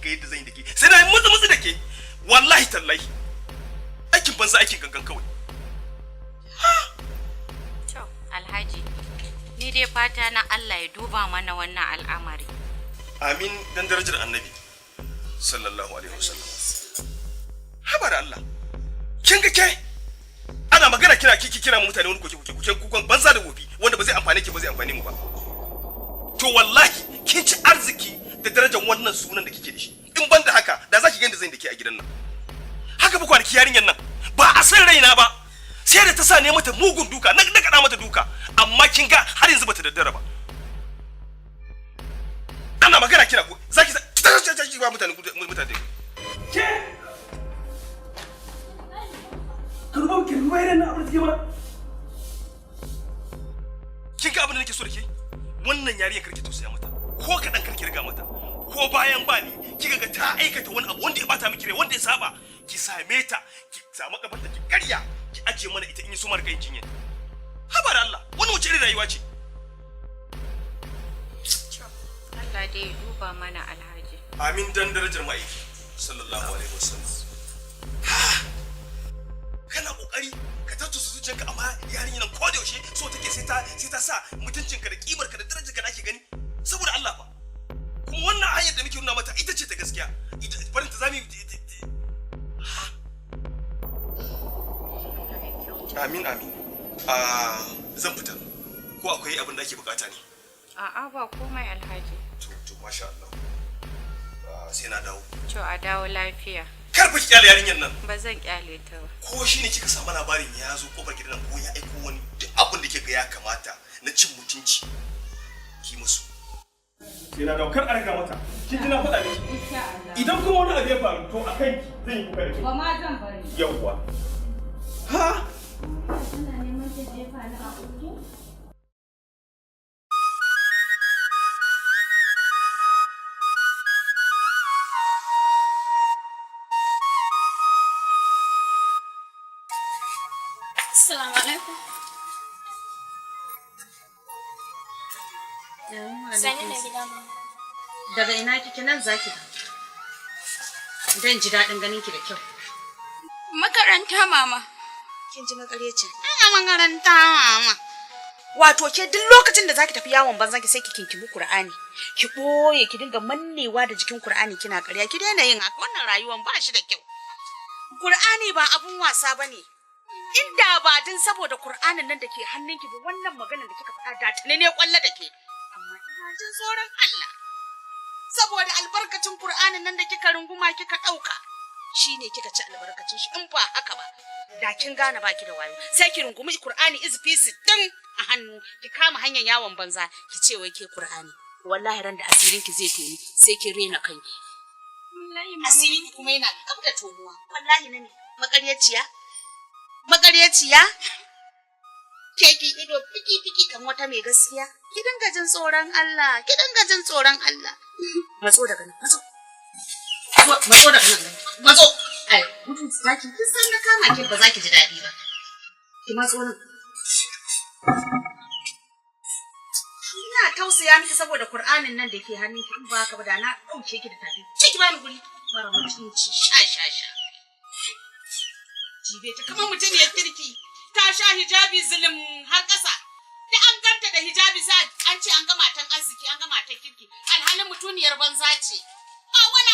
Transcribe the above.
ga yadda zan yi dake sai na yi mutsu dake wallahi tallahi aikin banza aikin gangan kawai. To Alhaji ni dai fata na Allah ya duba mana wannan al'amari. Amin dan darajar Annabi sallallahu alaihi wasallam. Habar Allah kin ga ke ana magana kira mutane wani kukan banza da gobi wanda ba zai amfane ki ba zai amfane mu ba. To wallahi kin ci arziki da darajar wannan sunan da kike da shi. In ban da haka da zaki ga inda zan dake a gidan nan. Haka ba kwanaki yarinyar nan ba a san raina ba. Sai da ta sa ne mata mugun duka na kada mata duka amma kin ga har yanzu bata daddara ba. Ana magana kira ko zaki ba mutane ke Kurban ki ruwayar nan abin da ke mana. Kin ga abin da nake so da ke? Wannan yariya karki tausaya mata. Ko kadan karki riga mata. Ko bayan bani kika ga ta aikata wani abu wanda ya bata miki rai wanda ya saba ki same ta ki samu kafarta ki karya ki aje mana ita in yi sumar kai jinye. Habar Allah wannan wace irin rayuwa ce? Allah dai ya duba mana Alhaji. Amin dan darajar ma'aiki sallallahu alaihi wasallam. Kana kokari ka tattausa zuciyarka amma yarinya nan ko da yaushe so take sai ta sa mutuncinka da kimarka da darajarka da ake gani saboda Allah fa kuma wannan hanyar da muke nuna mata ita ce ta gaskiya ita barin ta zamu amin zan fita ko akwai abin da ake bukata ne a'a ba komai Alhaji to masha Allah sai na dawo to a dawo lafiya. Karfa ki kyale yarinyar nan. Ba zan kyale ta ba. Ko shine kika samu labarin ya zo kofar gidan ko ya aiko wani duk abin da kika ga ya kamata na cin mutunci ki musu. Sai na daukar a riga mata. Kin ji na faɗa miki. Insha Allah. Idan kuma wani abu ya faru to akan ki zan yi kuka da ki. Ba ma zan bari. Yawwa. Ha? Ina neman ta jefa ni a uku. Assalamu alaikum. Sani na gida mama. Daga ina kike nan zaki da? Dan ji daɗin ganin ki da kyau. Makaranta mama. Kin ji makareci? Makaranta mama. Wato ke duk lokacin da zaki tafi yawon banza ki sai ki kinkimi Qur'ani. Ki boye ki dinga mannewa da jikin Qur'ani kina ƙarya. Ki daina yin haka. Wannan rayuwar ba shi da kyau. Qur'ani ba abun wasa bane. Inda ba din saboda Qur'anin nan da ke hannunki ba wannan maganar da kika faɗa da tane ne kwalla da ke. Amma ina jin tsoron Allah. Saboda albarkacin Qur'anin nan da kika runguma kika ɗauka. Shine kika ci albarkacin shi in ba haka ba. Da kin gane baki da wayo. Sai ki rungumi Qur'ani izfi 60 a hannu ki kama hanyar yawon banza ki ce wai ke Qur'ani. Wallahi ran da asirinki zai toni sai ki rena kanki. Wallahi Asirinki kuma yana gab da tonuwa. Wallahi ne magaryaciya ke ki ido fiki kan wata mai gaskiya ki dinga jin tsoron Allah matso daga nan matso ai mutum zaki kin san na kama ki ba za ki ji dadi ba ki matso nan ina tausaya miki saboda Qur'anin nan da ke hannunki in ba haka ba da na dauke ki da tafi ki bani guri mara mutunci sha jibe ta kamar mutum ya kirki ta sha hijabi zulum har ƙasa da an ganta da hijabi za an ce an ga matan arziki an ga matan kirki alhalin mutuniyar banza ce